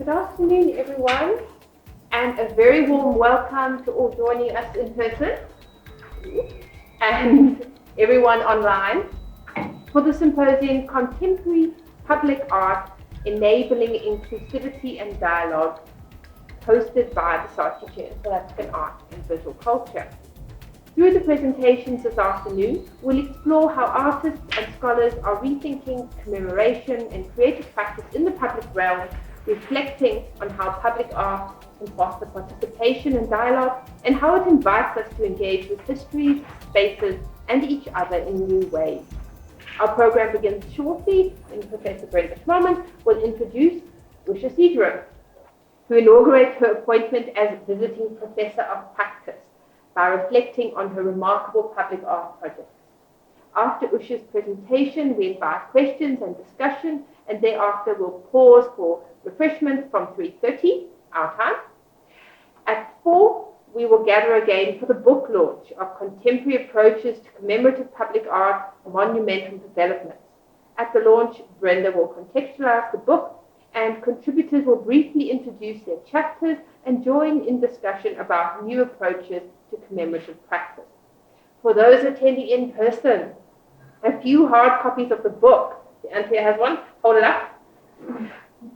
Good afternoon, everyone, and a very warm welcome to all joining us in person and everyone online for the symposium Contemporary Public Art Enabling Inclusivity and Dialogue, hosted by the Saatchi Chair in South African Art and Visual Culture. Through the presentations this afternoon, we'll explore how artists and scholars are rethinking commemoration and creative practice in the public realm, reflecting on how public art can foster participation and dialogue, and how it invites us to engage with histories, spaces, and each other in new ways. Our program begins shortly when Professor Brenda Schmorman will introduce Usha Seejarim, who inaugurates her appointment as Visiting Professor of Practice by reflecting on her remarkable public art projects. After Usha's presentation, we invite questions and discussion, and thereafter we'll pause for refreshment from 3:30 our time. At 4, we will gather again for the book launch of Contemporary Approaches to Commemorative Public Art Monumental Developments. At the launch, Brenda will contextualize the book, and contributors will briefly introduce their chapters and join in discussion about new approaches to commemorative practice. For those attending in person, a few hard copies of the book, Anthea has one, hold it up,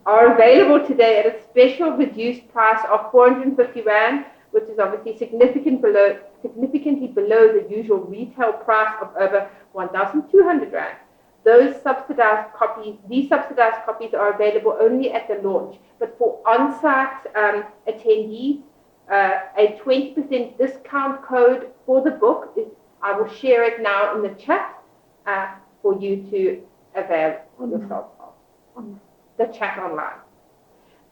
are available today at a special reduced price of 450 Rand, which is obviously significantly below the usual retail price of over 1,200 Rand. These subsidized copies are available only at the launch, but for on-site attendees, a 20% discount code for the book I will share it now in the chat for you to avail yourself of. The chat online.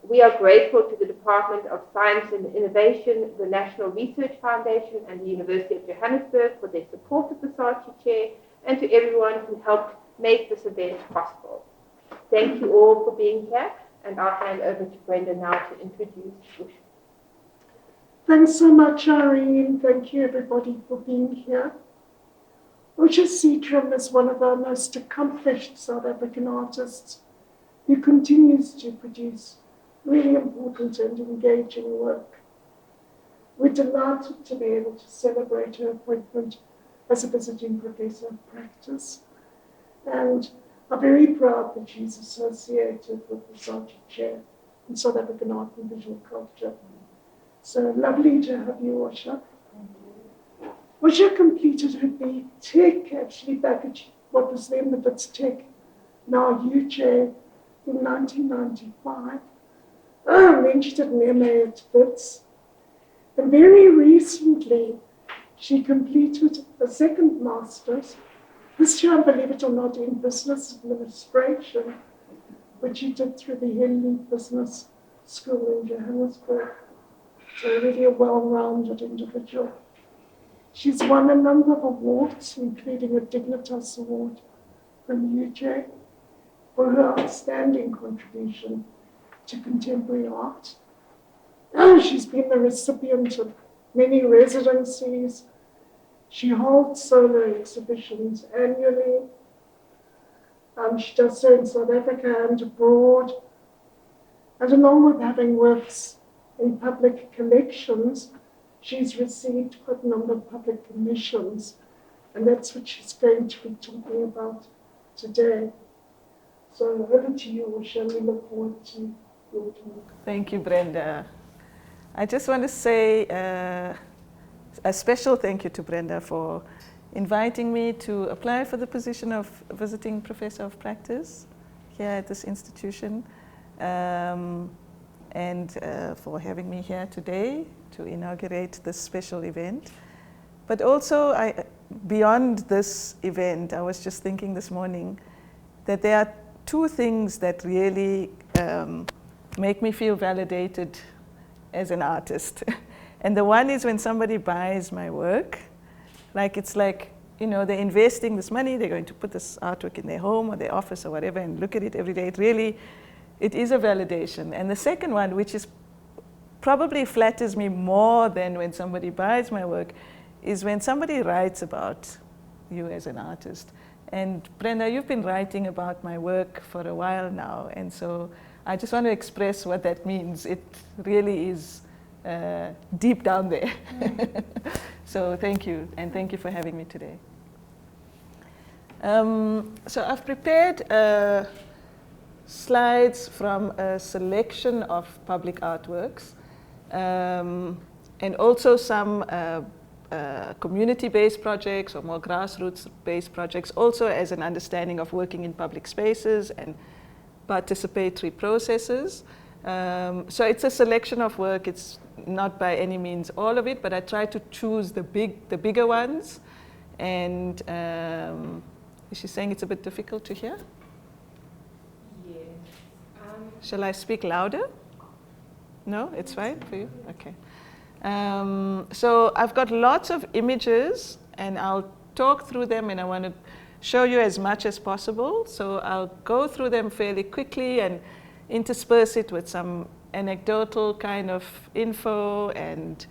We are grateful to the Department of Science and Innovation, the National Research Foundation, and the University of Johannesburg for their support of the Saatchi Chair, and to everyone who helped make this event possible. Thank you all for being here, and I'll hand over to Brenda now to introduce Usha. Thanks so much, Irene. Thank you, everybody, for being here. Usha Seejarim is one of our most accomplished South African artists who continues to produce really important and engaging work. We're delighted to be able to celebrate her appointment as a visiting professor of practice, and are very proud that she's associated with the Saatchi Chair in South African Art and Visual Culture. So lovely to have you, Usha. Usha completed her BTech, actually back at what was then the Wits Tech, now UJ, in 1995. Then she did an MA at Wits. And very recently, she completed a second master's, this year, believe it or not, in business administration, which she did through the Henley Business School in Johannesburg. So really a well-rounded individual. She's won a number of awards, including a Dignitas Award from UJ for her outstanding contribution to contemporary art. She's been the recipient of many residencies. She holds solo exhibitions annually. She does so in South Africa and abroad. And along with having works in public collections, she's received quite a number of public commissions, and that's what she's going to be talking about today. So over to you, Usha. We look forward to your talk. Thank you, Brenda. I just want to say a special thank you to Brenda for inviting me to apply for the position of Visiting Professor of Practice here at this institution, and for having me here today to inaugurate this special event. But also, beyond this event, I was just thinking this morning that there are two things that really make me feel validated as an artist. And the one is when somebody buys my work, it's like, they're investing this money, they're going to put this artwork in their home or their office or whatever and look at it every day. It is a validation. And the second one, which is probably flatters me more than when somebody buys my work, is when somebody writes about you as an artist. And Brenda, you've been writing about my work for a while now, and so I just want to express what that means. It really is deep down there. So thank you, and thank you for having me today. So I've prepared slides from a selection of public artworks, and also some community-based projects or more grassroots-based projects, also as an understanding of working in public spaces and participatory processes. So it's a selection of work. It's not by any means all of it, but I try to choose the bigger ones. And is she saying it's a bit difficult to hear? Yes. Shall I speak louder? No, it's fine for you? Okay. So I've got lots of images, and I'll talk through them, and I want to show you as much as possible. So I'll go through them fairly quickly and intersperse it with some anecdotal kind of info and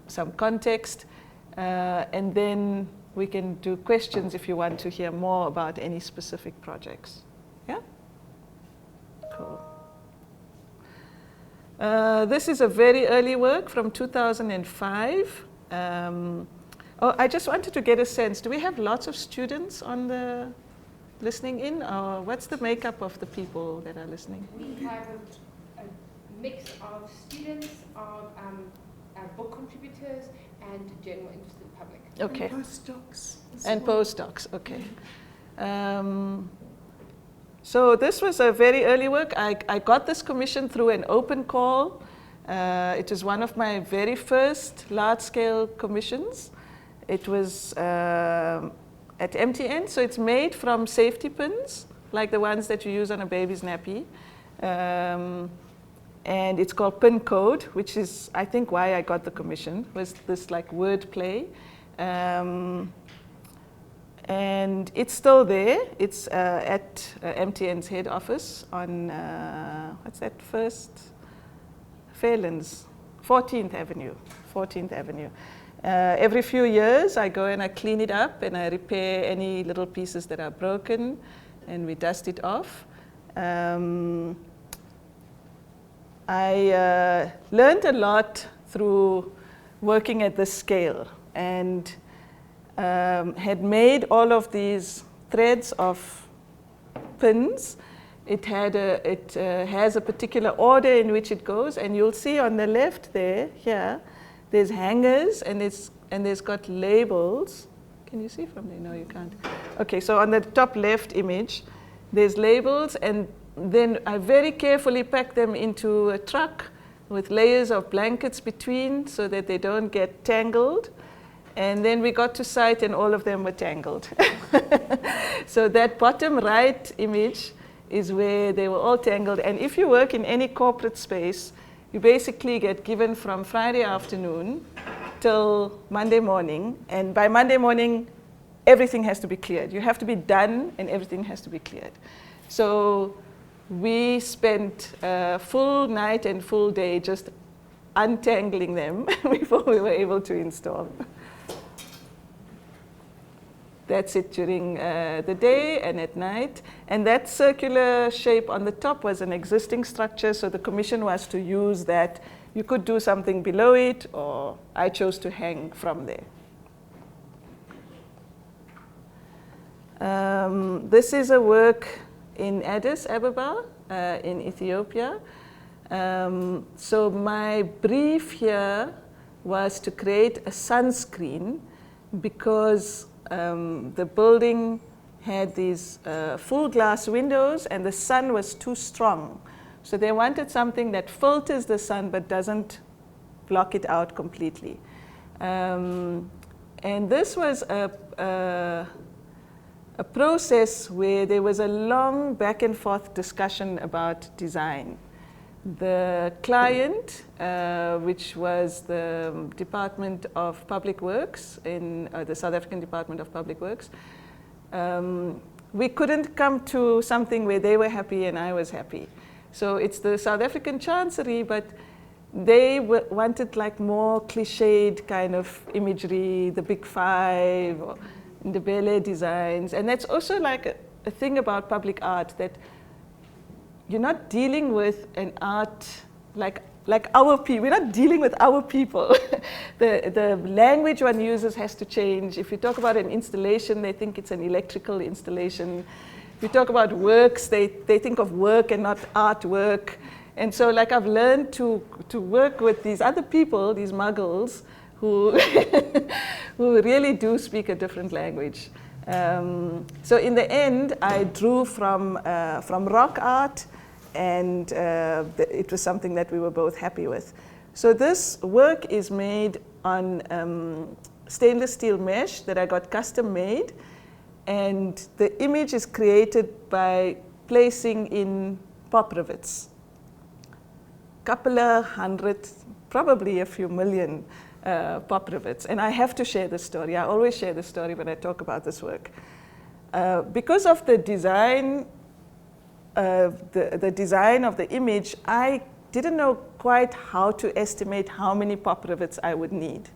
some context. And then we can do questions if you want to hear more about any specific projects. Yeah? Cool. This is a very early work from 2005. Oh, I just wanted to get a sense. Do we have lots of students on the listening in, or what's the makeup of the people that are listening? We have a mix of students, of book contributors, and general interested public. Okay. And postdocs. And postdocs, okay. So this was a very early work. I got this commission through an open call. It was one of my very first large-scale commissions. It was at MTN, so it's made from safety pins, like the ones that you use on a baby's nappy. And it's called Pin Code, which is, I think, why I got the commission, was this like word play. And it's still there. It's at MTN's head office on, what's that, Fairlands, 14th Avenue. Every few years, I go and I clean it up and I repair any little pieces that are broken, and we dust it off. I learned a lot through working at this scale, and had made all of these threads of pins. It has a particular order in which it goes, and you'll see on the left there, here, there's hangers, and there's got labels. Can you see from there? No, you can't. Okay, so on the top left image, there's labels, and then I very carefully pack them into a truck with layers of blankets between so that they don't get tangled. And then we got to site and all of them were tangled. So that bottom right image is where they were all tangled. And if you work in any corporate space, you basically get given from Friday afternoon till Monday morning. And by Monday morning, everything has to be cleared. You have to be done and everything has to be cleared. So we spent a full night and full day just untangling them before we were able to install. That's it during the day and at night. And that circular shape on the top was an existing structure, so the commission was to use that. You could do something below it, or I chose to hang from there. This is a work in Addis Ababa in Ethiopia. So my brief here was to create a sunscreen because the building had these full glass windows and the sun was too strong. So they wanted something that filters the sun but doesn't block it out completely. And this was a process where there was a long back and forth discussion about design. The client, which was the Department of Public Works in the South African Department of Public Works, we couldn't come to something where they were happy and I was happy. So it's the South African Chancery, but they wanted like more cliched kind of imagery, the Big Five, or the Bele designs. And that's also like a thing about public art, that you're not dealing with an art like our people. We're not dealing with our people. The language one uses has to change. If you talk about an installation, they think it's an electrical installation. If you talk about works, they think of work and not artwork. And so like I've learned to work with these other people, these muggles, who, who really do speak a different language. So in the end, I drew from rock art, and it was something that we were both happy with. So this work is made on stainless steel mesh that I got custom made, and the image is created by placing in pop rivets. Couple of hundred, probably a few million pop rivets. And I have to share this story. I always share this story when I talk about this work. Because of the design, the design of the image, I didn't know quite how to estimate how many pop rivets I would need.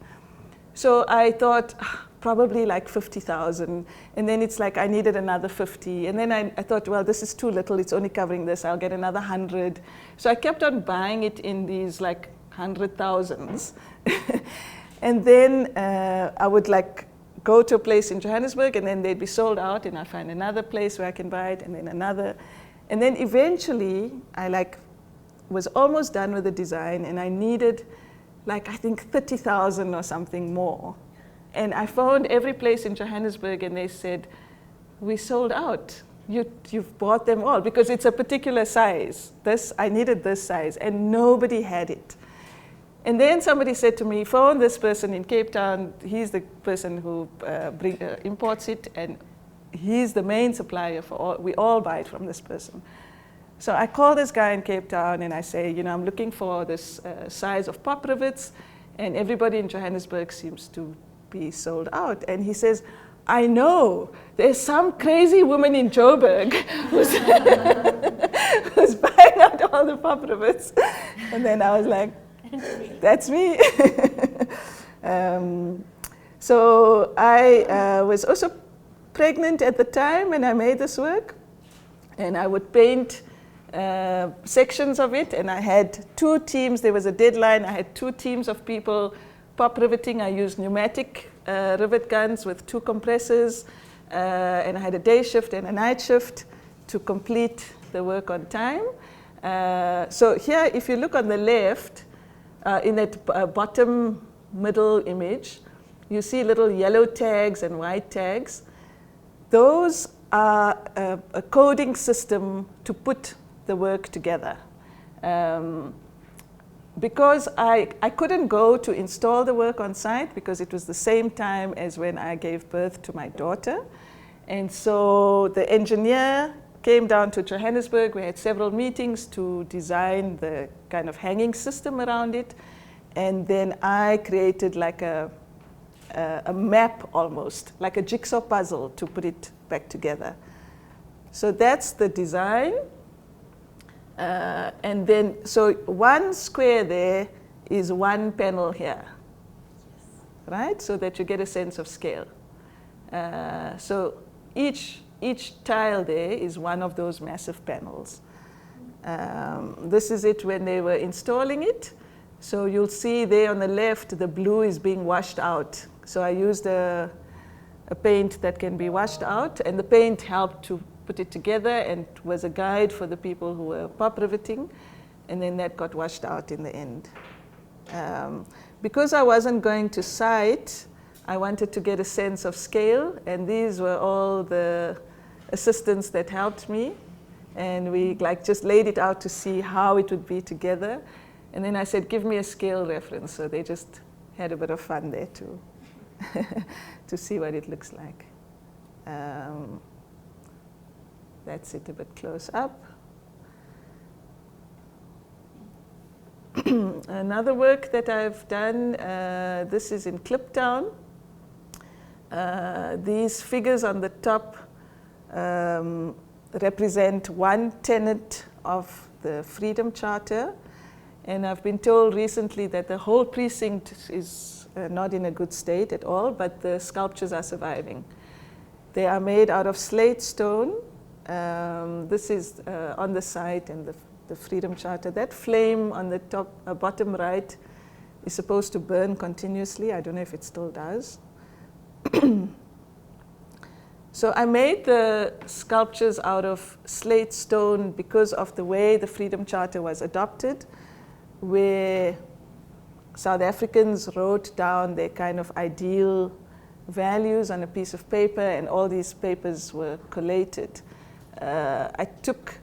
So I thought probably like 50,000, and then it's like I needed another 50, and then I thought, well, this is too little, it's only covering this, I'll get another 100. So I kept on buying it in these like 100,000s. And then I would like go to a place in Johannesburg, and then they'd be sold out, and I'd find another place where I can buy it, and then another. And then eventually I like was almost done with the design, and I needed like I think 30,000 or something more. And I phoned every place in Johannesburg, and they said, we sold out. You've bought them all, because it's a particular size. I needed this size, and nobody had it. And then somebody said to me, phone this person in Cape Town. He's the person who imports it, and he's the main supplier for all. We all buy it from this person. So I call this guy in Cape Town, and I say, I'm looking for this size of pop rivets, and everybody in Johannesburg seems to be sold out. And he says, I know, there's some crazy woman in Joburg who's buying out all the pop rivets. And then I was like, that's me. So I was also pregnant at the time when I made this work, and I would paint sections of it, and I had 2 teams. There was a deadline. I had 2 teams of people pop riveting. I used pneumatic rivet guns with 2 compressors, and I had a day shift and a night shift to complete the work on time. So here, if you look on the left, in that bottom middle image, you see little yellow tags and white tags. Those are a coding system to put the work together. Because I couldn't go to install the work on site, because it was the same time as when I gave birth to my daughter. And so the engineer came down to Johannesburg. We had several meetings to design the kind of hanging system around it. And then I created like a map almost, like a jigsaw puzzle, to put it back together. So that's the design. And then, so 1 square there is 1 panel here, right? So that you get a sense of scale. So each tile there is one of those massive panels. This is it when they were installing it. So you'll see there on the left, the blue is being washed out. So I used a paint that can be washed out, and the paint helped to put it together and was a guide for the people who were pop riveting, and then that got washed out in the end. Because I wasn't going to site, I wanted to get a sense of scale, and these were all the assistants that helped me, and we like just laid it out to see how it would be together. And then I said, give me a scale reference. So they just had a bit of fun there too, to see what it looks like. That's it a bit close up. Another work that I've done, this is in Kliptown. These figures on the top represent 1 tenet of the Freedom Charter. And I've been told recently that the whole precinct is not in a good state at all, but the sculptures are surviving. They are made out of slate stone, This is on the site and the Freedom Charter. That flame on the top, bottom right is supposed to burn continuously. I don't know if it still does. So I made the sculptures out of slate stone because of the way the Freedom Charter was adopted, where South Africans wrote down their kind of ideal values on a piece of paper, and all these papers were collated. I took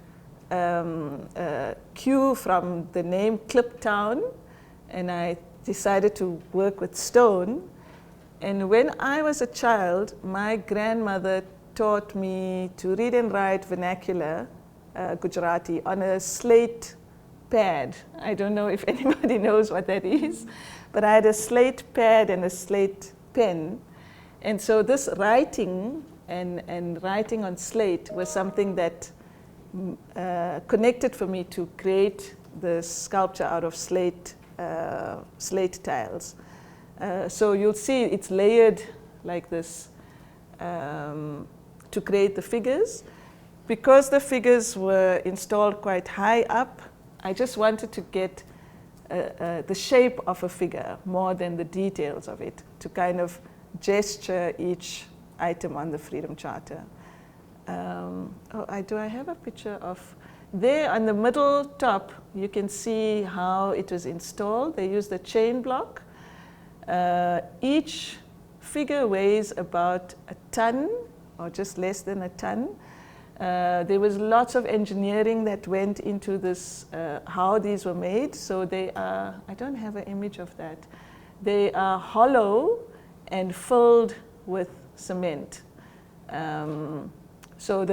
a cue from the name Kliptown, and I decided to work with stone. And when I was a child, my grandmother taught me to read and write vernacular Gujarati on a slate pad. I don't know if anybody knows what that is, but I had a slate pad and a slate pen. And so this writing and writing on slate was something that connected for me to create the sculpture out of slate tiles. So you'll see it's layered like this to create the figures. Because the figures were installed quite high up, I just wanted to get the shape of a figure more than the details of it, to kind of gesture each item on the Freedom Charter. Do I have a picture of... There on the middle top, you can see how it was installed. They used a chain block. Each figure weighs about a ton, or just less than a ton. There was lots of engineering that went into this, how these were made. So they are, I don't have an image of that. They are hollow and filled with cement. So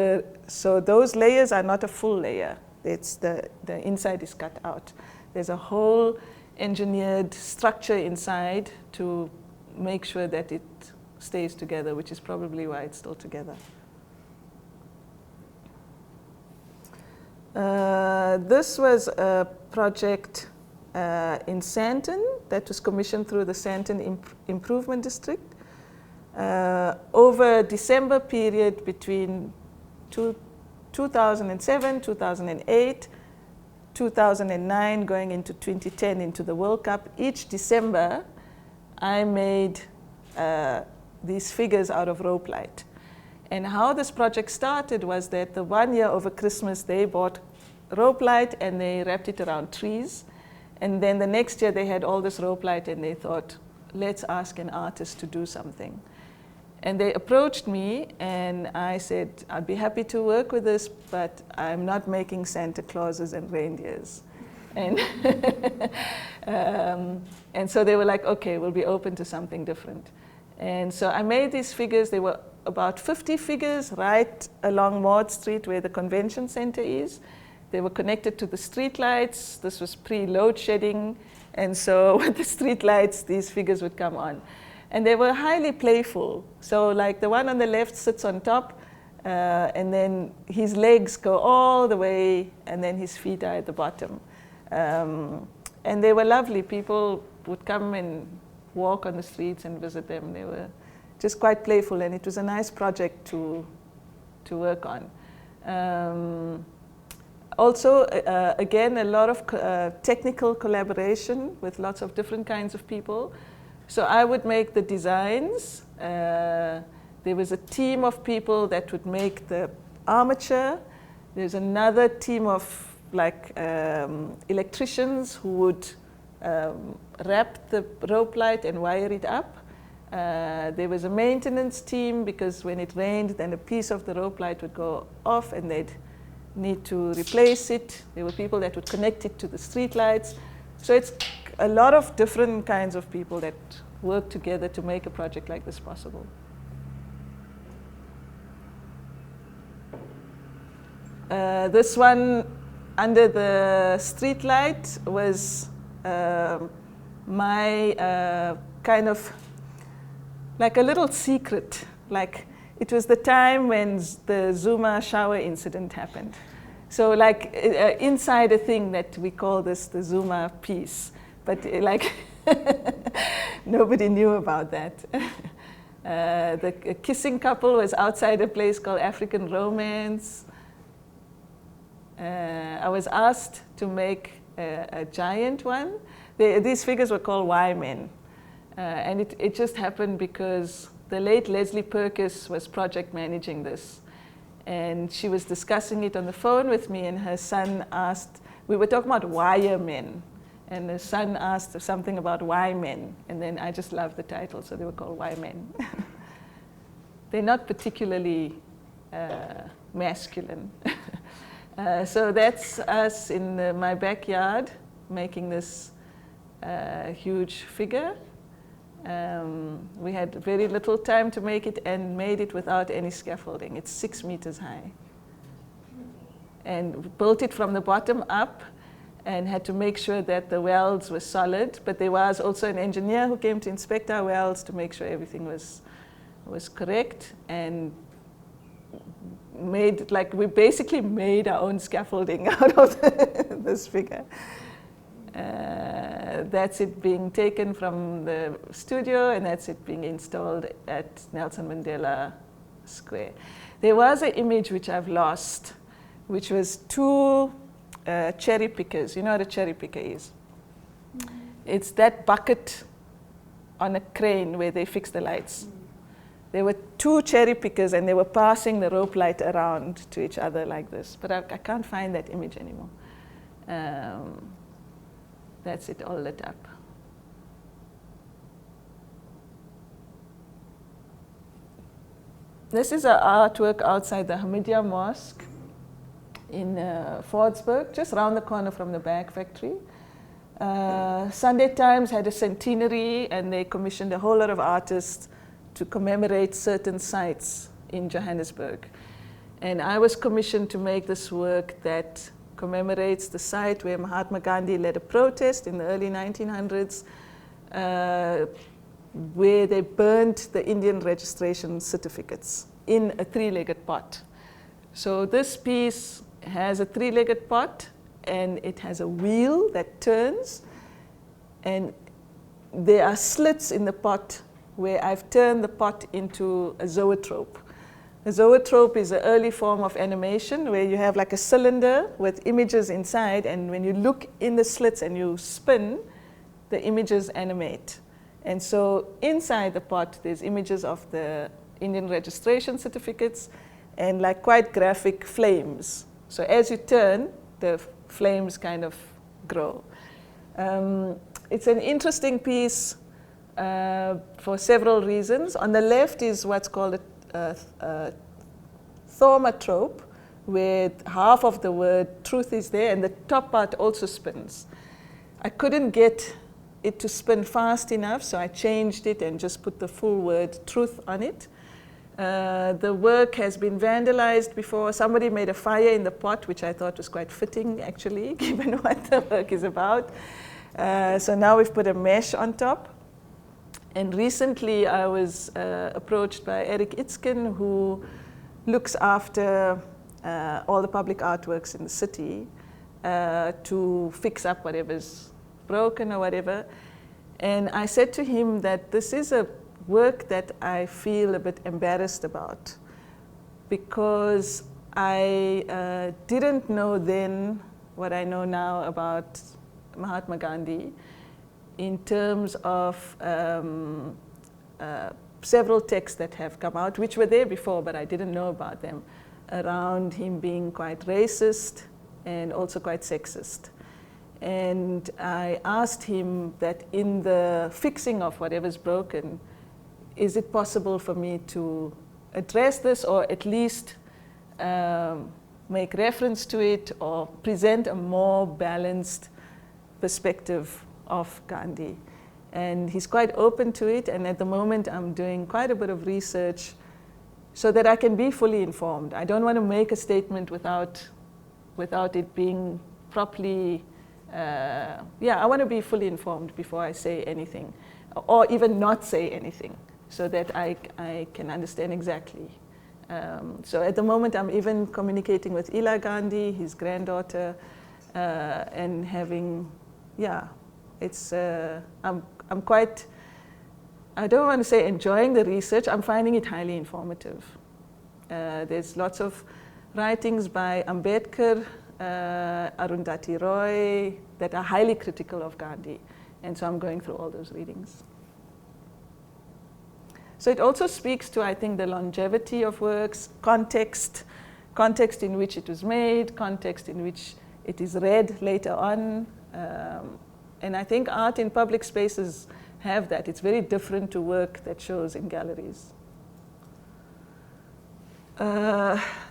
those layers are not a full layer. It's the inside is cut out. There's a whole engineered structure inside to make sure that it stays together, which is probably why it's still together. This was a project in Sandton that was commissioned through the Sandton Improvement District. Over a December period between 2007, 2008, 2009, going into 2010, into the World Cup, each December I made these figures out of rope light. And how this project started was that the one year over Christmas they bought rope light and they wrapped it around trees. And then the next year they had all this rope light and they thought, let's ask an artist to do something. And they approached me and I said, I'd be happy to work with this, but I'm not making Santa Clauses and reindeers. And, and so they were like, okay, we'll be open to something different. And so I made these figures. There were about 50 figures right along Maud Street where the convention center is. They were connected to the street lights. This was pre-load shedding. And so with the street lights, these figures would come on. And they were highly playful. So like the one on the left sits on top, and then his legs go all the way, and then his feet are at the bottom. And they were lovely. People would come and walk on the streets and visit them. They were just quite playful, and it was a nice project to work on. Also, again, a lot of technical collaboration with lots of different kinds of people. So I would make the designs. There was a team of people that would make the armature. There's another team of electricians who would wrap the rope light and wire it up. There was a maintenance team because when it rained, then a piece of the rope light would go off and they'd need to replace it. There were people that would connect it to the street lights. So it's a lot of different kinds of people that work together to make a project like this possible. This one under the street light was my kind of like a little secret. Like it was the time when the Zuma shower incident happened. So like inside a thing that we call this the Zuma piece. But like nobody knew about that. The kissing couple was outside a place called African Romance. I was asked to make a giant one. These figures were called Y Men. And it just happened because the late Leslie Perkis was project managing this. And she was discussing it on the phone with me, and her son asked, we were talking about wire men, and the son asked something about Y Men, and then I just loved the title, so they were called Y Men. They're not particularly masculine. So that's us in my backyard making this huge figure. We had very little time to make it and made it without any scaffolding. It's 6 meters high. And built it from the bottom up and had to make sure that the welds were solid. But there was also an engineer who came to inspect our welds to make sure everything was correct, and we basically made our own scaffolding out of this figure. That's it being taken from the studio, and that's it being installed at Nelson Mandela Square. There was an image which I've lost, which was 2 cherry pickers. You know what a cherry picker is? Mm-hmm. It's that bucket on a crane where they fix the lights. Mm-hmm. There were 2 cherry pickers, and they were passing the rope light around to each other like this. But I can't find that image anymore. That's it all lit up. This is an artwork outside the Hamidia Mosque in Fordsburg, just around the corner from the bag factory. Sunday Times had a centenary, and they commissioned a whole lot of artists to commemorate certain sites in Johannesburg. And I was commissioned to make this work that commemorates the site where Mahatma Gandhi led a protest in the early 1900s, where they burnt the Indian registration certificates in a 3-legged pot. So this piece has a 3-legged pot, and it has a wheel that turns, and there are slits in the pot where I've turned the pot into a zoetrope. A zoetrope is an early form of animation where you have like a cylinder with images inside, and when you look in the slits and you spin, the images animate. And so inside the pot, there's images of the Indian registration certificates and like quite graphic flames. So as you turn, the flames kind of grow. It's an interesting piece for several reasons. On the left is what's called a thaumatrope, where half of the word truth is there, and the top part also spins. I couldn't get it to spin fast enough, so I changed it and just put the full word truth on it. The work has been vandalized before. Somebody made a fire in the pot, which I thought was quite fitting, actually, given what the work is about. So now we've put a mesh on top. And recently I was approached by Eric Itzken, who looks after all the public artworks in the city to fix up whatever's broken or whatever. And I said to him that this is a work that I feel a bit embarrassed about, because I didn't know then what I know now about Mahatma Gandhi in terms of several texts that have come out, which were there before, but I didn't know about them, around him being quite racist and also quite sexist. And I asked him that in the fixing of whatever's broken, is it possible for me to address this, or at least make reference to it, or present a more balanced perspective of Gandhi? And he's quite open to it, and at the moment I'm doing quite a bit of research so that I can be fully informed. I don't want to make a statement without it being properly, I want to be fully informed before I say anything, or even not say anything, so that I can understand exactly. So at the moment I'm even communicating with Ila Gandhi, his granddaughter, and having, it's, I'm quite, I don't want to say enjoying the research, I'm finding it highly informative. There's lots of writings by Ambedkar Arundhati Roy, that are highly critical of Gandhi. And so I'm going through all those readings. So it also speaks to, I think, the longevity of works, context in which it was made, context in which it is read later on. And I think art in public spaces have that. It's very different to work that shows in galleries.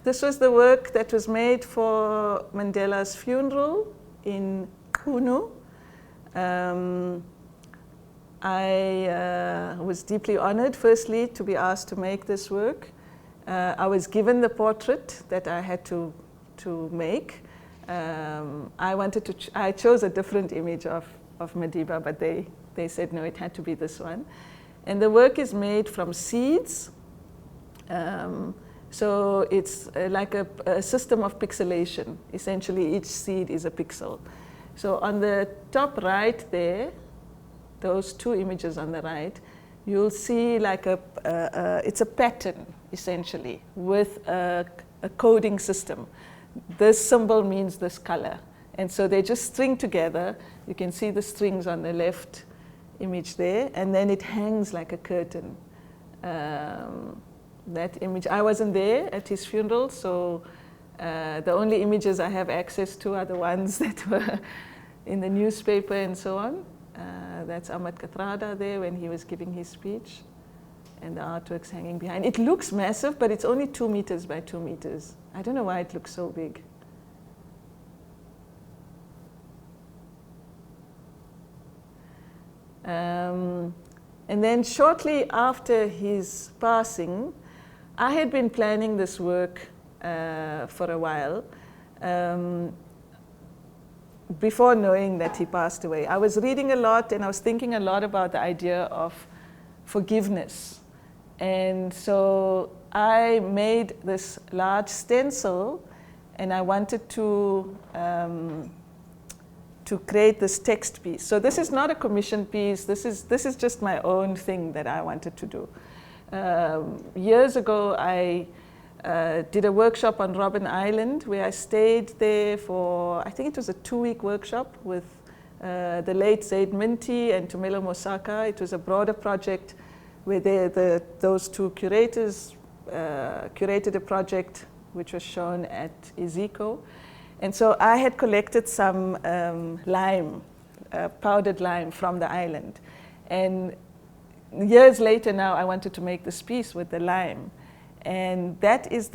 This was the work that was made for Mandela's funeral in Qunu. I was deeply honored, firstly, to be asked to make this work. I was given the portrait that I had to make. I chose a different image of Madiba, but they said no, it had to be this one. And the work is made from seeds. So it's like a system of pixelation. Essentially, each seed is a pixel. So on the top right there, those two images on the right, you'll see like it's a pattern, essentially, with a coding system. This symbol means this color. And so they just string together. You can see the strings on the left image there, and then it hangs like a curtain. That image, I wasn't there at his funeral, so the only images I have access to are the ones that were in the newspaper and so on. That's Ahmad Kathrada there when he was giving his speech, and the artwork's hanging behind. It looks massive, but it's only 2 meters by 2 meters. I don't know why it looks so big. And then shortly after his passing, I had been planning this work for a while. Before knowing that he passed away, I was reading a lot and I was thinking a lot about the idea of forgiveness. And so I made this large stencil, and I wanted to create this text piece. So this is not a commissioned piece. This is just my own thing that I wanted to do. Years ago, I did a workshop on Robben Island where I stayed there for, I think it was a 2-week workshop with the late Zaid Minty and Tumelo Mosaka. It was a broader project where those two curators curated a project which was shown at Iziko. And so I had collected some lime, powdered lime from the island. And years later now, I wanted to make this piece with the lime. And that is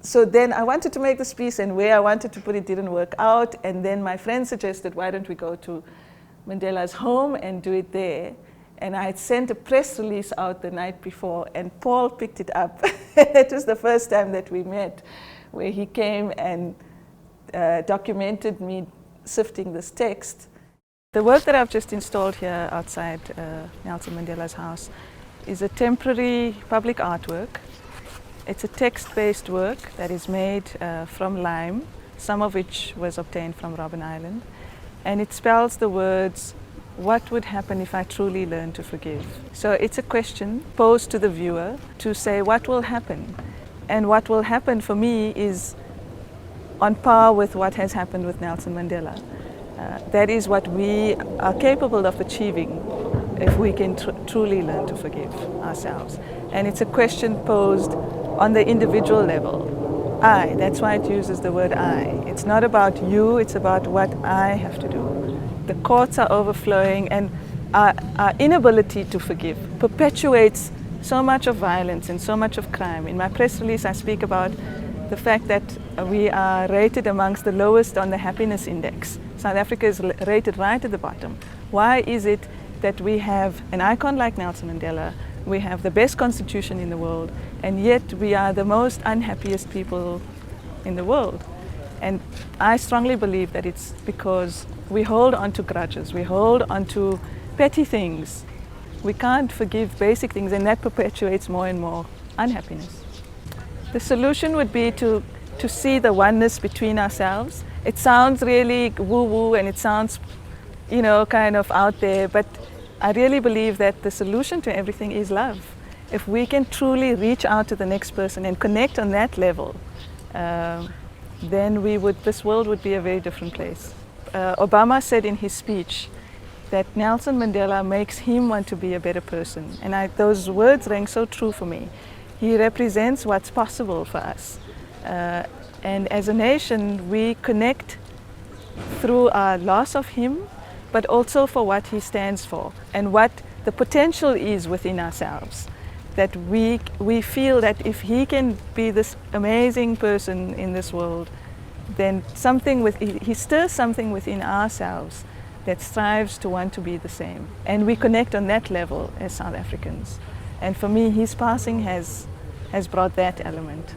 so then I wanted to make this piece, and where I wanted to put it didn't work out. And then my friend suggested, why don't we go to Mandela's home and do it there? And I had sent a press release out the night before, and Paul picked it up. It was the first time that we met, where he came and documented me sifting this text. The work that I've just installed here outside Nelson Mandela's house is a temporary public artwork. It's a text-based work that is made from lime, some of which was obtained from Robben Island. And it spells the words, what would happen if I truly learned to forgive? So it's a question posed to the viewer to say, what will happen? And what will happen for me is on par with what has happened with Nelson Mandela. That is what we are capable of achieving if we can truly learn to forgive ourselves. And it's a question posed on the individual level. I, that's why it uses the word I. It's not about you, it's about what I have to do. The courts are overflowing, and our inability to forgive perpetuates so much of violence and so much of crime. In my press release, I speak about the fact that we are rated amongst the lowest on the happiness index. South Africa is rated right at the bottom. Why is it that we have an icon like Nelson Mandela, we have the best constitution in the world, and yet we are the most unhappiest people in the world? And I strongly believe that it's because we hold on to grudges, we hold on to petty things. We can't forgive basic things, and that perpetuates more and more unhappiness. The solution would be to see the oneness between ourselves. It sounds really woo-woo and it sounds, kind of out there, but I really believe that the solution to everything is love. If we can truly reach out to the next person and connect on that level, then this world would be a very different place. Obama said in his speech that Nelson Mandela makes him want to be a better person. And those words rang so true for me. He represents what's possible for us. And as a nation, we connect through our loss of him, but also for what he stands for and what the potential is within ourselves. That we feel that if he can be this amazing person in this world, then he stirs something within ourselves that strives to want to be the same. And we connect on that level as South Africans. And for me, his passing has brought that element.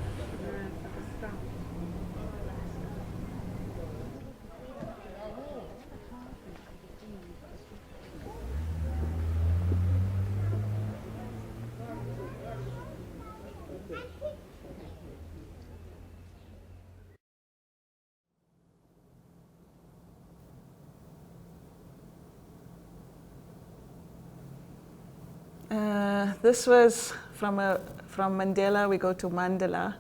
This was from Mandela, we go to Mandela.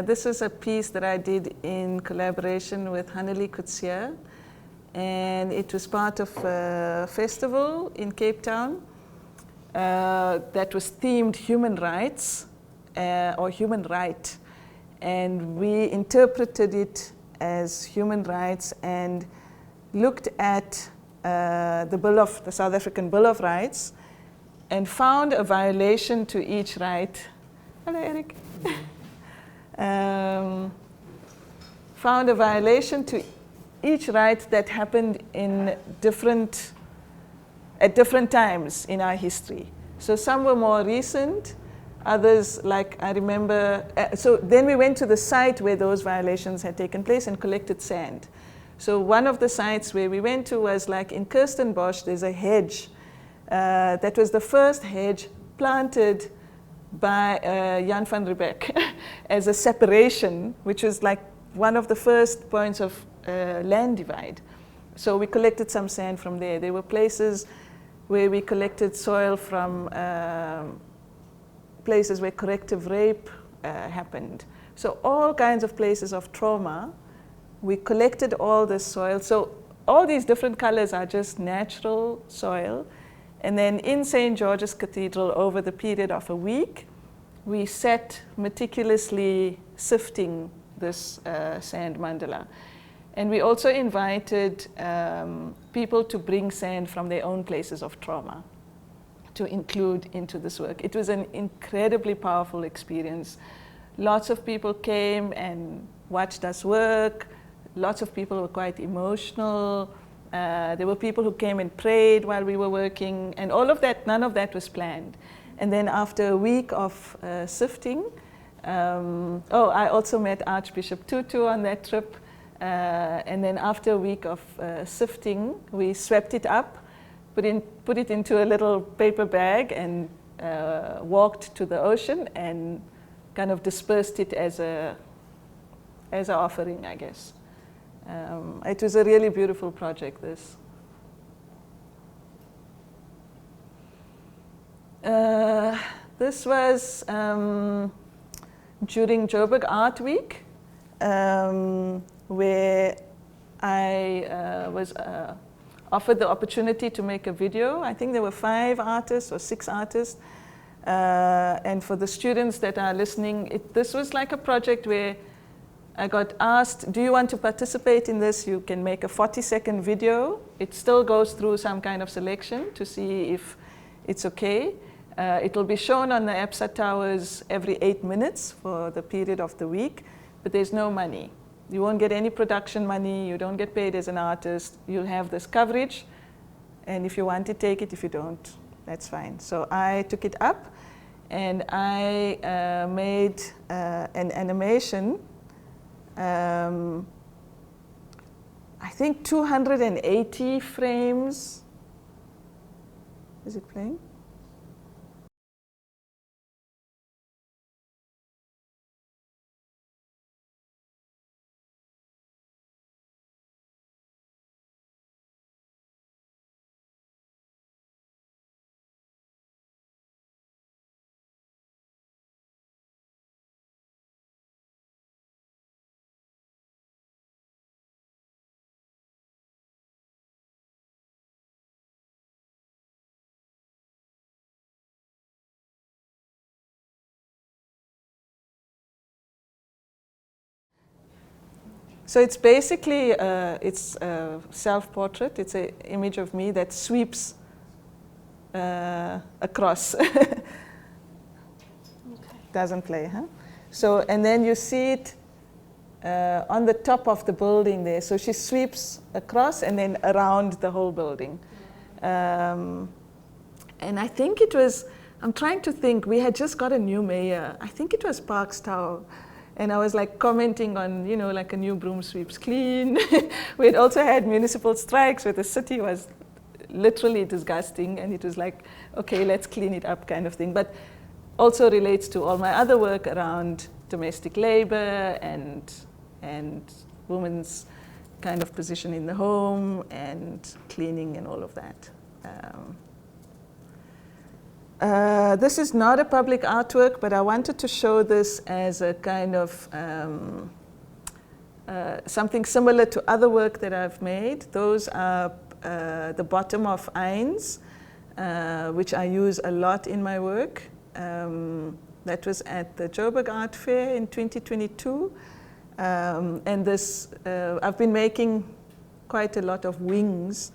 This is a piece that I did in collaboration with Hannelie Coetzee, and it was part of a festival in Cape Town that was themed human rights or human right, and we interpreted it as human rights and looked at the South African Bill of Rights and found a violation to each right. Hello, Eric. Found a violation to each right that happened at different times in our history. So some were more recent, others, like I remember, so then we went to the site where those violations had taken place and collected sand. So one of the sites where we went to was like in Kirstenbosch, there's a hedge. That was the first hedge planted by Jan van Riebeeck as a separation, which was like one of the first points of land divide. So we collected some sand from there. There were places where we collected soil from places where corrective rape happened. So all kinds of places of trauma. We collected all this soil. So all these different colors are just natural soil. And then in St. George's Cathedral, over the period of a week, we sat meticulously sifting this sand mandala. And we also invited people to bring sand from their own places of trauma to include into this work. It was an incredibly powerful experience. Lots of people came and watched us work. Lots of people were quite emotional. There were people who came and prayed while we were working, and all of that, none of that was planned. And then after a week of sifting, I also met Archbishop Tutu on that trip. And then after a week of sifting, we swept it up, put it into a little paper bag, and walked to the ocean and kind of dispersed it as an offering, I guess. It was a really beautiful project, this. This was during Joburg Art Week, where I was offered the opportunity to make a video. I think there were 5 artists or 6 artists. And for the students that are listening, this was like a project where I got asked, do you want to participate in this? You can make a 40-second video. It still goes through some kind of selection to see if it's okay. It will be shown on the EPSA towers every 8 minutes for the period of the week, but there's no money. You won't get any production money. You don't get paid as an artist. You'll have this coverage, and if you want to take it, if you don't, that's fine. So I took it up, and I made an animation. I think 280 frames. Is it playing? So it's basically, it's a self-portrait. It's an image of me that sweeps across. Doesn't play, huh? So, and then you see it on the top of the building there. So she sweeps across and then around the whole building. And I think it was, I'm trying to think, we had just got a new mayor. I think it was Parks Tower. And I was like commenting on, you know, like a new broom sweeps clean. We had also had municipal strikes where the city was literally disgusting. And it was like, okay, let's clean it up kind of thing. But also relates to all my other work around domestic labor and women's kind of position in the home and cleaning and all of that. This is not a public artwork, but I wanted to show this as a kind of something similar to other work that I've made. Those are the bottom of eins, which I use a lot in my work. That was at the Joburg Art Fair in 2022. And this, I've been making quite a lot of wings.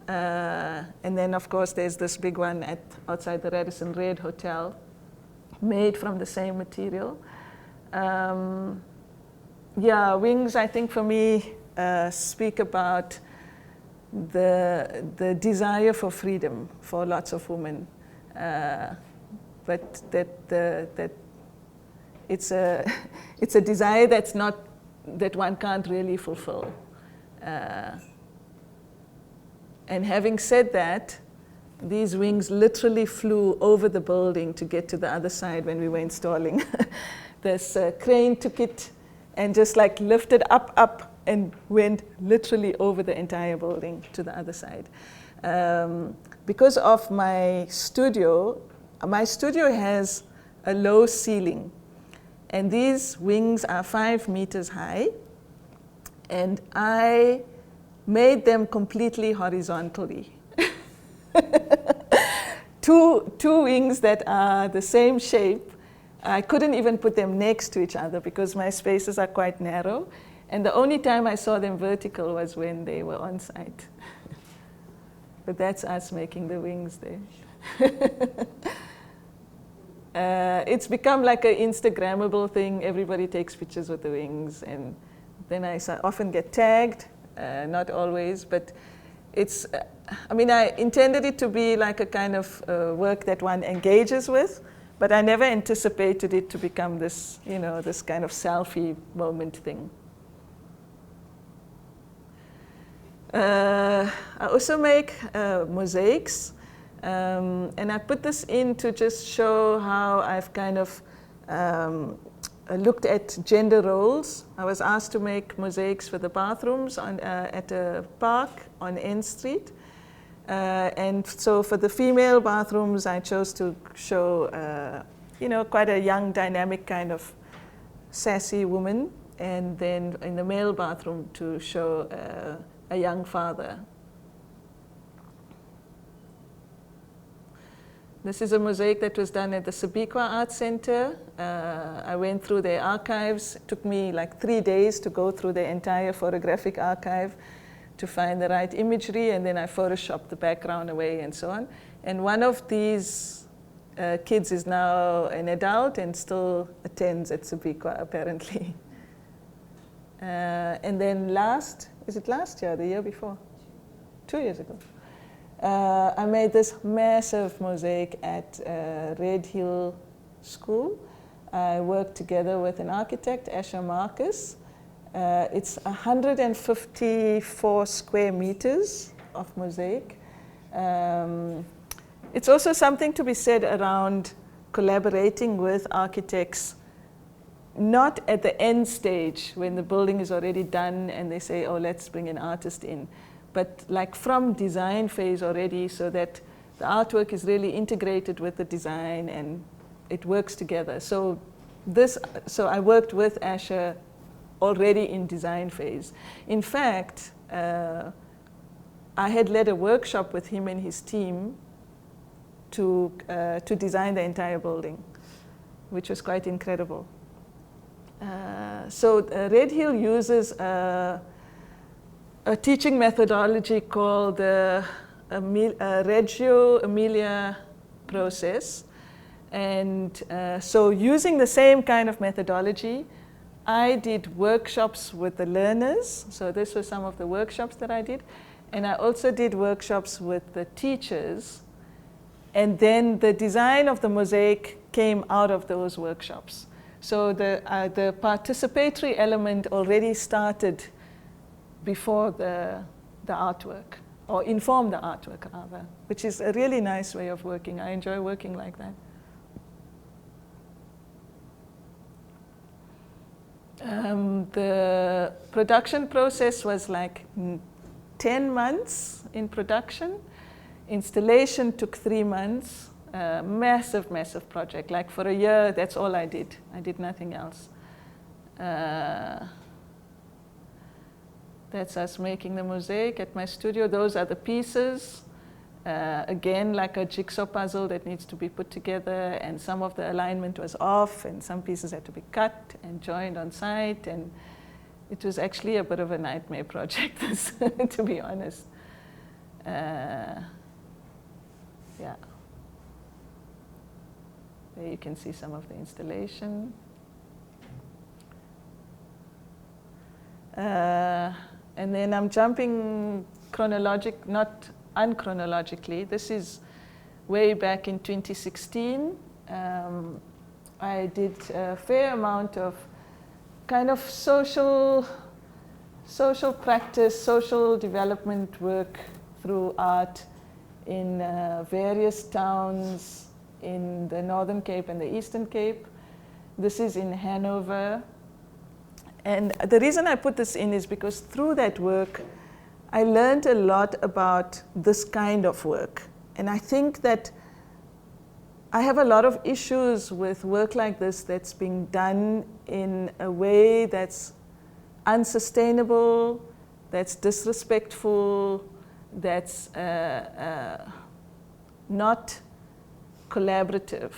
And then, of course, there's this big one outside the Radisson Red Hotel, made from the same material. Yeah, wings, I think for me, speak about the desire for freedom for lots of women. But that it's a desire that's not, that one can't really fulfill. And having said that, these wings literally flew over the building to get to the other side when we were installing. This crane took it and just like lifted up and went literally over the entire building to the other side. Because of my studio has a low ceiling. And these wings are 5 meters high. And I made them completely horizontally. Two wings that are the same shape. I couldn't even put them next to each other because my spaces are quite narrow. And the only time I saw them vertical was when they were on site. But that's us making the wings there. It's become like an Instagrammable thing. Everybody takes pictures with the wings. And then I often get tagged. Not always, but it's, I mean, I intended it to be like a kind of work that one engages with, but I never anticipated it to become this, you know, this kind of selfie moment thing. I also make mosaics, and I put this in to just show how I've kind of looked at gender roles. I was asked to make mosaics for the bathrooms at a park on N Street. And so for the female bathrooms, I chose to show, you know, quite a young, dynamic kind of sassy woman. And then in the male bathroom to show a young father. This is a mosaic that was done at the Sabikwa Art Center. I went through their archives. It took me like 3 days to go through their entire photographic archive to find the right imagery, and then I photoshopped the background away and so on. And one of these kids is now an adult and still attends at Sabikwa, apparently. And then is it last year, the year before? 2 years ago. I made this massive mosaic at Red Hill School. I worked together with an architect, Asher Marcus. It's 154 square meters of mosaic. It's also something to be said around collaborating with architects, not at the end stage when the building is already done and they say, oh, let's bring an artist in. But like from design phase already, so that the artwork is really integrated with the design and it works together. So I worked with Asher already in design phase. In fact, I had led a workshop with him and his team to design the entire building, which was quite incredible. Red Hill uses a teaching methodology called the Reggio Emilia process. And so using the same kind of methodology, I did workshops with the learners. So this was some of the workshops that I did. And I also did workshops with the teachers. And then the design of the mosaic came out of those workshops. So the participatory element already started before the artwork, or informed the artwork rather, which is a really nice way of working. I enjoy working like that. The production process was like 10 months in production. Installation took 3 months. Massive, massive project. Like for a year, that's all I did. I did nothing else. That's us making the mosaic at my studio. Those are the pieces. Again, like a jigsaw puzzle that needs to be put together, and some of the alignment was off, and some pieces had to be cut and joined on site, and it was actually a bit of a nightmare project, to be honest. Yeah. There you can see some of the installation. And then I'm jumping not unchronologically. This is way back in 2016. I did a fair amount of kind of social practice, social development work through art in various towns in the Northern Cape and the Eastern Cape. This is in Hanover. And the reason I put this in is because through that work, I learned a lot about this kind of work. And I think that I have a lot of issues with work like this that's being done in a way that's unsustainable, that's disrespectful, that's not collaborative.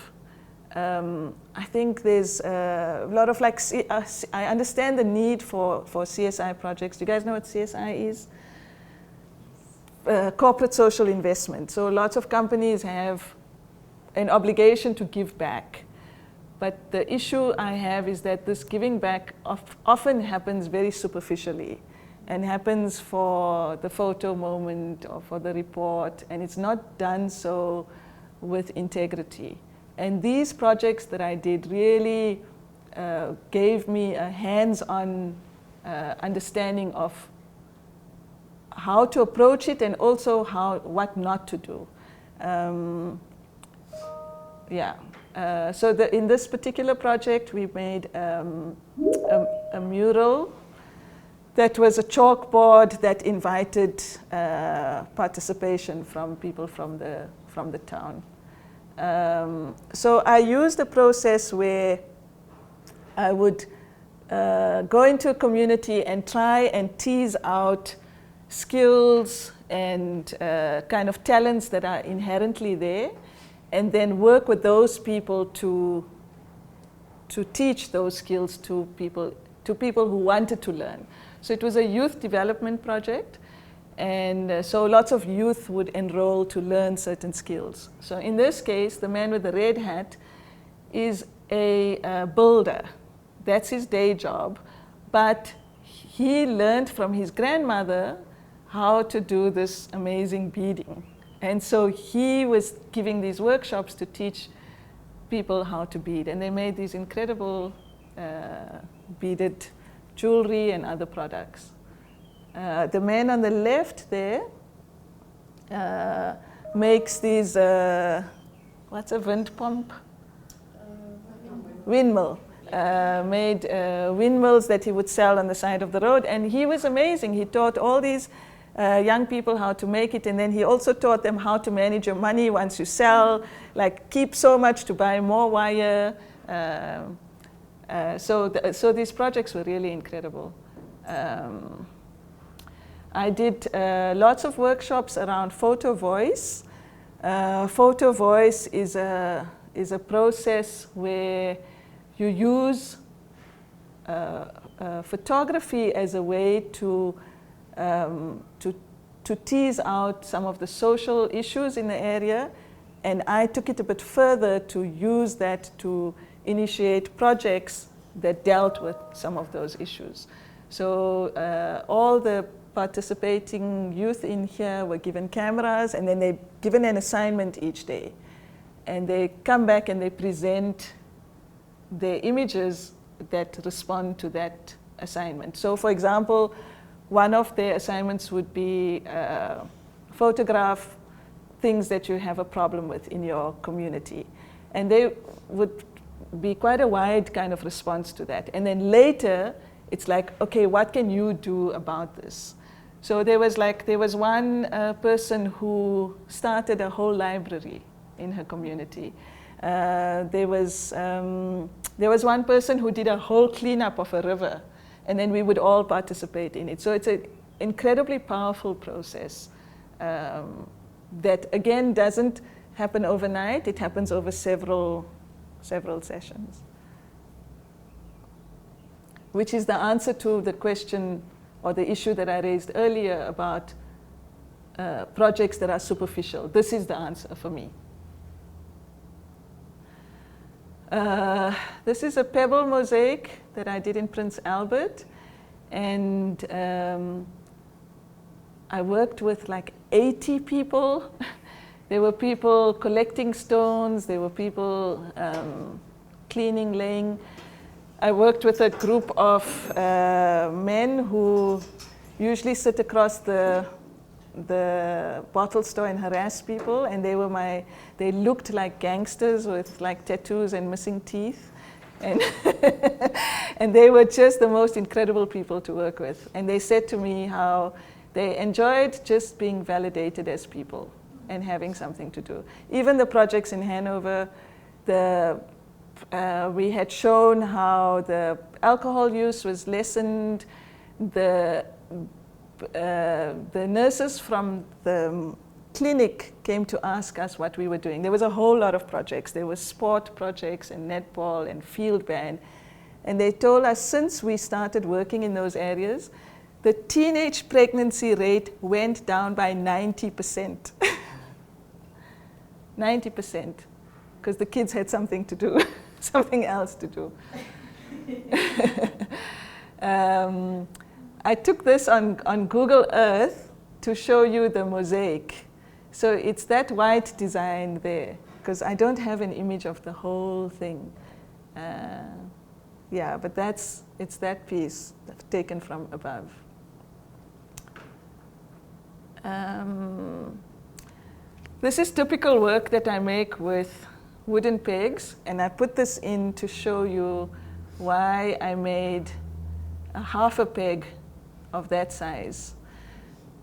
I think there's a lot of I understand the need for CSI projects. Do you guys know what CSI is? Corporate social investment. So lots of companies have an obligation to give back. But the issue I have is that this giving back often happens very superficially and happens for the photo moment or for the report, and it's not done so with integrity. And these projects that I did really gave me a hands-on understanding of how to approach it and also what not to do. In this particular project, we made a mural that was a chalkboard that invited participation from people from the town. So I used a process where I would go into a community and try and tease out skills and kind of talents that are inherently there, and then work with those people to teach those skills to people who wanted to learn. So it was a youth development project, and so lots of youth would enroll to learn certain skills. So in this case, the man with the red hat is a builder. That's his day job, but he learned from his grandmother how to do this amazing beading. And so he was giving these workshops to teach people how to bead, and they made these incredible beaded jewelry and other products. The man on the left there makes these, what's a wind pump? Windmill. Made windmills that he would sell on the side of the road, and he was amazing. He taught all these young people how to make it, and then he also taught them how to manage your money once you sell, like keep so much to buy more wire. So these projects were really incredible. I did lots of workshops around photo voice. Photo voice is a process where you use photography as a way to tease out some of the social issues in the area, and I took it a bit further to use that to initiate projects that dealt with some of those issues. So all the participating youth in here were given cameras, and then they're given an assignment each day. And they come back and they present their images that respond to that assignment. So for example, one of their assignments would be photograph things that you have a problem with in your community. And they would be quite a wide kind of response to that. And then later, it's like, okay, what can you do about this? So there was one person who started a whole library in her community. There was one person who did a whole cleanup of a river, and then we would all participate in it. So it's an incredibly powerful process that, again, doesn't happen overnight. It happens over several sessions, which is the answer to the question or the issue that I raised earlier about projects that are superficial. This is the answer for me. This is a pebble mosaic that I did in Prince Albert, and I worked with like 80 people. There were people collecting stones, there were people cleaning, laying. I worked with a group of men who usually sit across the bottle store and harass people, and they looked like gangsters with like tattoos and missing teeth, and and they were just the most incredible people to work with. And they said to me how they enjoyed just being validated as people and having something to do. Even the projects in Hanover, we had shown how the alcohol use was lessened. The nurses from the clinic came to ask us what we were doing. There was a whole lot of projects. There were sport projects and netball and field band. And they told us since we started working in those areas, the teenage pregnancy rate went down by 90%. 90%, because the kids had something to do, something else to do. I took this on Google Earth to show you the mosaic. So it's that white design there, because I don't have an image of the whole thing. Yeah, but it's that piece that's taken from above. This is typical work that I make with wooden pegs, and I put this in to show you why I made a half a peg of that size.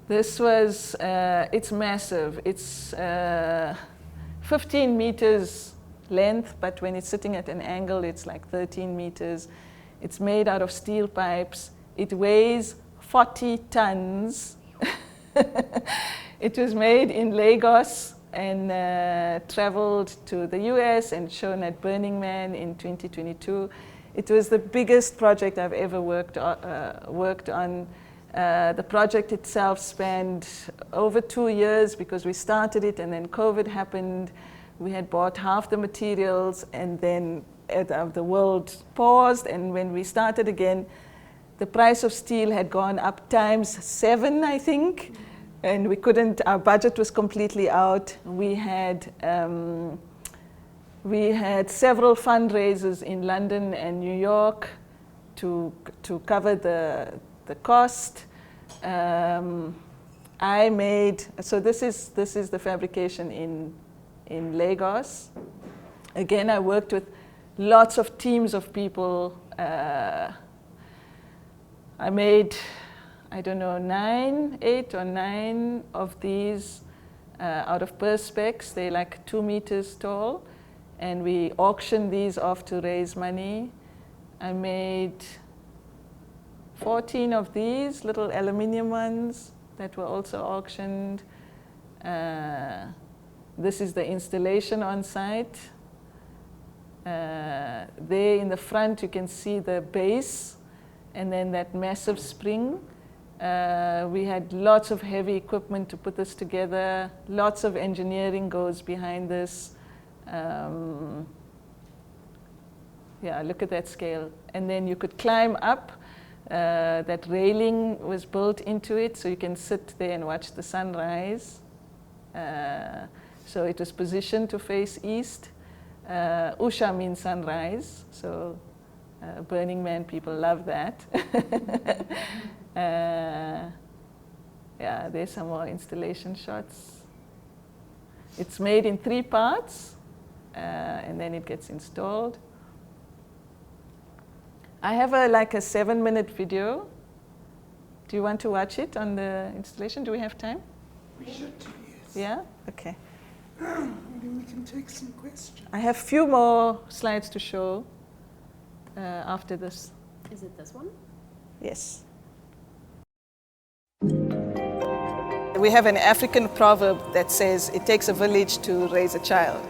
This was, it's massive. It's 15 meters length, but when it's sitting at an angle, it's like 13 meters. It's made out of steel pipes. It weighs 40 tons. It was made in Lagos and traveled to the US and shown at Burning Man in 2022. It was the biggest project I've ever worked on. The project itself spanned over 2 years because we started it and then COVID happened. We had bought half the materials and then the world paused, and when we started again, the price of steel had gone up ×7, I think, and we couldn't, our budget was completely out. We had several fundraisers in London and New York to cover the cost. I made, so this is the fabrication in Lagos. Again, I worked with lots of teams of people. I made, I don't know, 8 or 9 of these out of perspex. They're like 2 meters tall, and we auctioned these off to raise money. I made 14 of these little aluminium ones that were also auctioned. This is the installation on site. There in the front you can see the base and then that massive spring. We had lots of heavy equipment to put this together. Lots of engineering goes behind this. Yeah, look at that scale. And then you could climb up. That railing was built into it, so you can sit there and watch the sunrise. So it was positioned to face east. Usha means sunrise, so Burning Man people love that. Yeah, there's some more installation shots. It's made in 3 parts, and then it gets installed. I have like a 7-minute video. Do you want to watch it on the installation? Do we have time? We should do, yes. Yeah? Okay. Maybe we can take some questions. I have a few more slides to show after this. Is it this one? Yes. We have an African proverb that says, it takes a village to raise a child.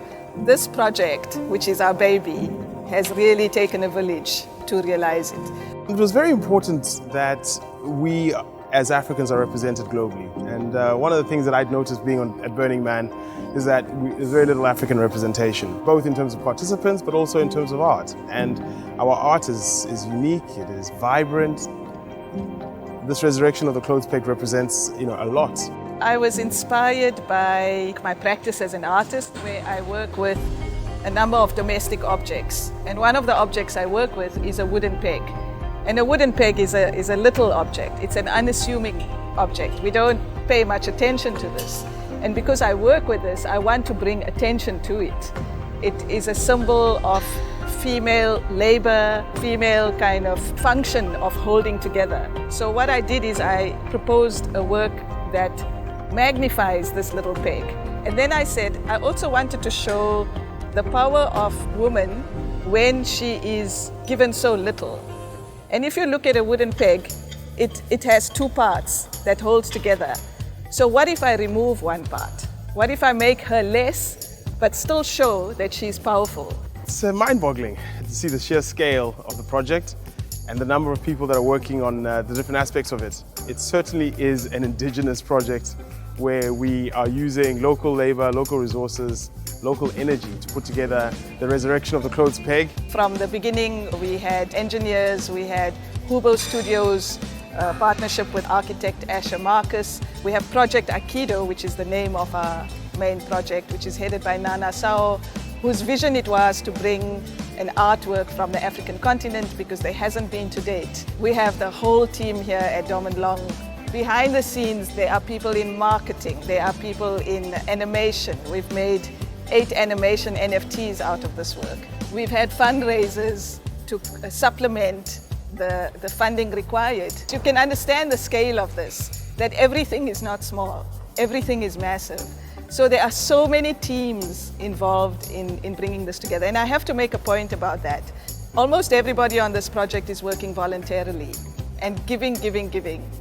This project, which is our baby, has really taken a village to realize it. It was very important that we as Africans are represented globally. And one of the things that I'd noticed being at Burning Man is that there's very little African representation, both in terms of participants, but also in terms of art. And our art is unique, it is vibrant. This resurrection of the clothes peg represents, a lot. I was inspired by my practice as an artist, where I work with a number of domestic objects. And one of the objects I work with is a wooden peg. And a wooden peg is a little object. It's an unassuming object. We don't pay much attention to this. And because I work with this, I want to bring attention to it. It is a symbol of female labor, female kind of function of holding together. So what I did is I proposed a work that magnifies this little peg. And then I said, I also wanted to show the power of woman when she is given so little. And if you look at a wooden peg, it has 2 parts that holds together. So what if I remove one part? What if I make her less, but still show that she's powerful? It's mind-boggling to see the sheer scale of the project and the number of people that are working on the different aspects of it. It certainly is an indigenous project where we are using local labor, local resources, local energy to put together the resurrection of the clothes peg. From the beginning, we had engineers, we had Hubo Studios, partnership with architect Asher Marcus. We have Project Aikido, which is the name of our main project, which is headed by Nana Sao, whose vision it was to bring an artwork from the African continent because there hasn't been to date. We have the whole team here at Dom & Long. Behind the scenes, there are people in marketing, there are people in animation. We've made 8 animation NFTs out of this work. We've had fundraisers to supplement the funding required. You can understand the scale of this, that everything is not small, everything is massive. So there are so many teams involved in bringing this together. And I have to make a point about that. Almost everybody on this project is working voluntarily and giving.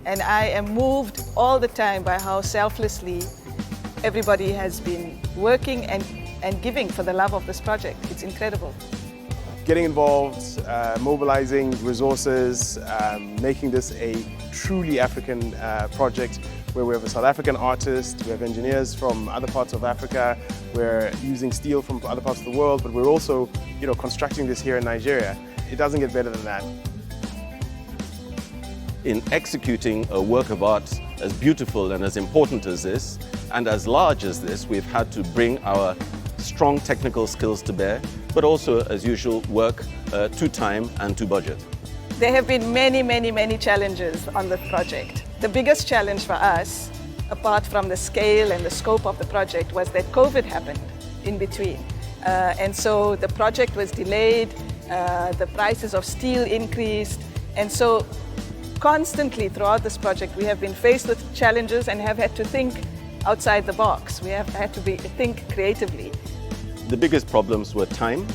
And I am moved all the time by how selflessly everybody has been working and giving for the love of this project. It's incredible. Getting involved, mobilizing resources, making this a truly African project where we have a South African artist, we have engineers from other parts of Africa, we're using steel from other parts of the world, but we're also, constructing this here in Nigeria. It doesn't get better than that. In executing a work of art as beautiful and as important as this, and as large as this, we've had to bring our strong technical skills to bear, but also, as usual, work to time and to budget. There have been many challenges on the project. The biggest challenge for us, apart from the scale and the scope of the project, was that COVID happened in between. And so the project was delayed, the prices of steel increased, and so constantly throughout this project we have been faced with challenges and have had to think outside the box. We have had to think creatively. The biggest problems were time,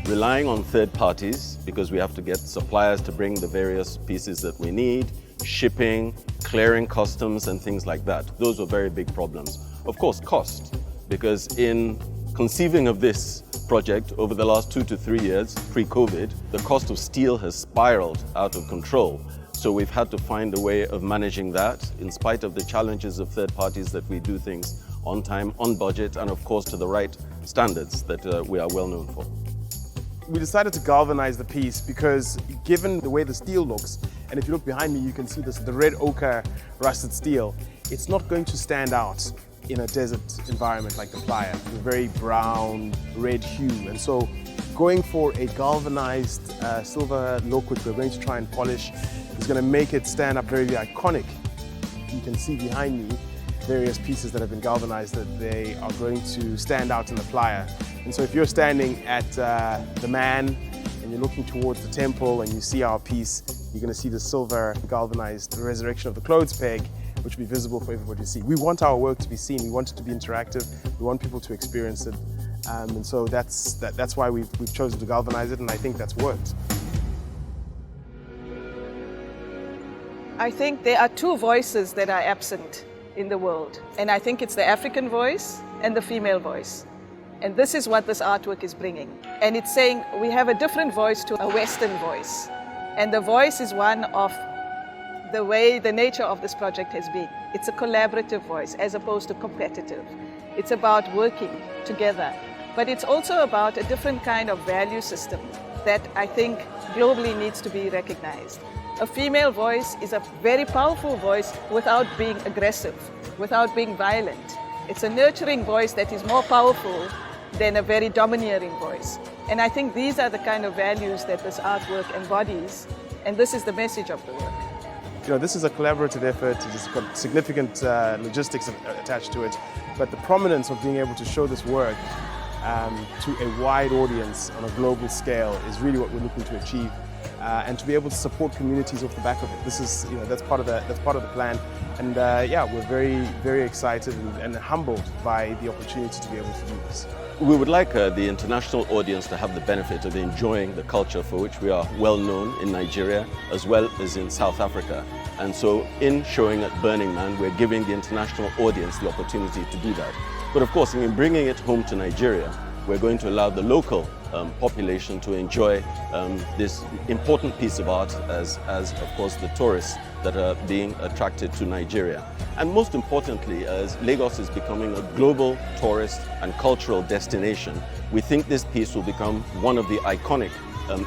relying on third parties because we have to get suppliers to bring the various pieces that we need, shipping, clearing customs and things like that. Those were very big problems. Of course, cost, because in conceiving of this project, over the last 2 to 3 years, pre-COVID, the cost of steel has spiraled out of control. So we've had to find a way of managing that, in spite of the challenges of third parties, that we do things on time, on budget, and of course to the right standards that we are well known for. We decided to galvanize the piece because, given the way the steel looks, and if you look behind me you can see the red ochre rusted steel, it's not going to stand out in a desert environment like the playa, a very brown, red hue. And so going for a galvanized silver look, which we're going to try and polish, is going to make it stand up very, very iconic. You can see behind me various pieces that have been galvanized that they are going to stand out in the playa. And so if you're standing at the Man and you're looking towards the temple and you see our piece, you're going to see the silver galvanized resurrection of the clothes peg, which will be visible for everybody to see. We want our work to be seen, we want it to be interactive, we want people to experience it. And so that's why we've chosen to galvanize it, and I think that's worked. I think there are two voices that are absent in the world. And I think it's the African voice and the female voice. And this is what this artwork is bringing. And it's saying we have a different voice to a Western voice. And the voice is one of the way the nature of this project has been. It's a collaborative voice as opposed to competitive. It's about working together. But it's also about a different kind of value system that I think globally needs to be recognized. A female voice is a very powerful voice without being aggressive, without being violent. It's a nurturing voice that is more powerful than a very domineering voice. And I think these are the kind of values that this artwork embodies, and this is the message of the work. You know, this is a collaborative effort. It's got significant logistics attached to it, but the prominence of being able to show this work to a wide audience on a global scale is really what we're looking to achieve. And to be able to support communities off the back of it. This is, you know, that's part of the plan. And yeah, we're very, very excited and humbled by the opportunity to be able to do this. We would like the international audience to have the benefit of enjoying the culture for which we are well known in Nigeria as well as in South Africa. And so in showing at Burning Man, we're giving the international audience the opportunity to do that. But of course, in bringing it home to Nigeria, we're going to allow the local population to enjoy this important piece of art as of course the tourists that are being attracted to Nigeria. And most importantly, as Lagos is becoming a global tourist and cultural destination, we think this piece will become one of the iconic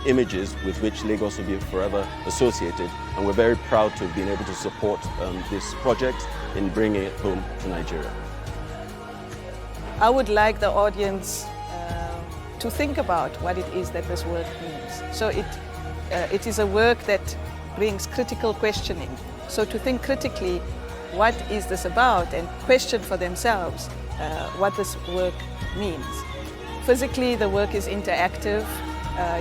images with which Lagos will be forever associated. And we're very proud to have been able to support this project in bringing it home to Nigeria. I would like the audience to think about what it is that this work means. So it is a work that brings critical questioning. So to think critically, what is this about, and question for themselves what this work means. Physically, the work is interactive.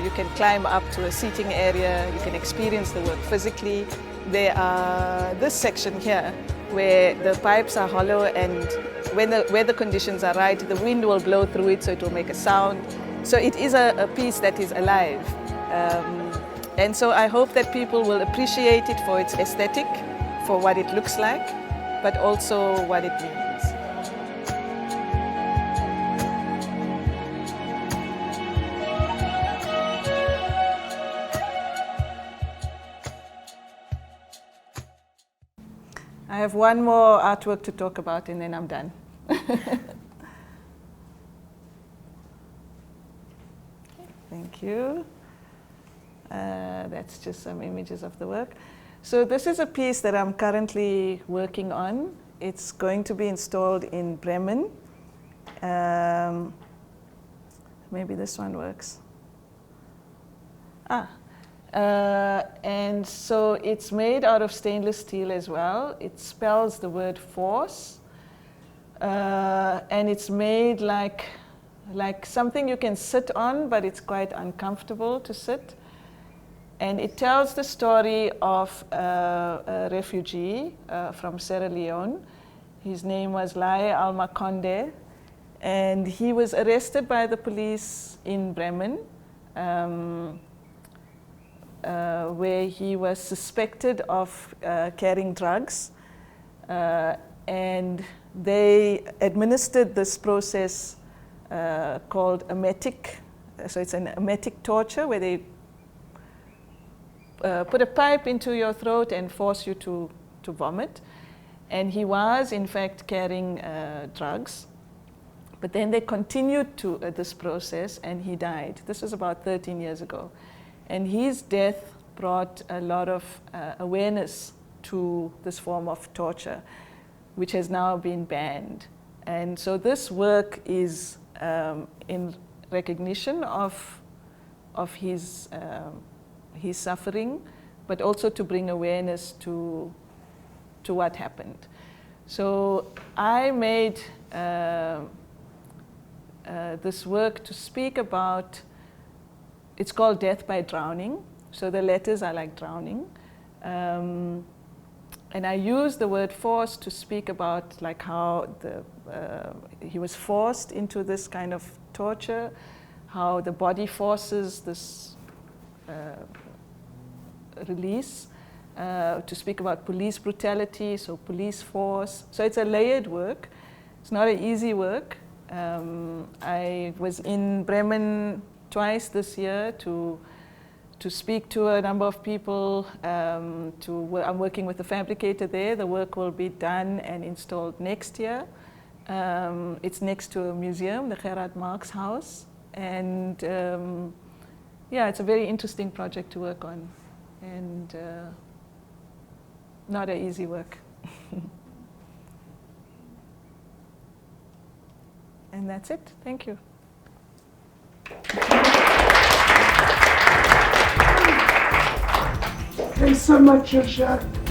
You can climb up to a seating area, you can experience the work physically. There are this section here where the pipes are hollow, and when the weather conditions are right, the wind will blow through it so it will make a sound. So it is a piece that is alive. And so I hope that people will appreciate it for its aesthetic, for what it looks like, but also what it means. I have one more artwork to talk about and then I'm done. Thank you. That's just some images of the work. So this is a piece that I'm currently working on. It's going to be installed in Bremen. Maybe this one works. And so it's made out of stainless steel as well. It spells the word force. And it's made like something you can sit on, but it's quite uncomfortable to sit. And it tells the story of a refugee from Sierra Leone. His name was Lai Almakonde, and he was arrested by the police in Bremen, where he was suspected of carrying drugs. And they administered this process called emetic. So it's an emetic torture where they put a pipe into your throat and force you to vomit. And he was, in fact, carrying drugs. But then they continued this process, and he died. This was about 13 years ago. And his death brought a lot of awareness to this form of torture, which has now been banned. And so this work is in recognition of his suffering, but also to bring awareness to what happened. So I made this work to speak about, it's called Death by Drowning. So the letters are like drowning. And I use the word force to speak about like how he was forced into this kind of torture, how the body forces this release, to speak about police brutality, so police force. So it's a layered work. It's not an easy work. I was in Bremen twice this year to speak to a number of people. I'm working with a fabricator there. The work will be done and installed next year. It's next to a museum, the Gerard Marx House. And yeah, it's a very interesting project to work on. And not an easy work. And that's it. Thank you. Thanks so much, Usha.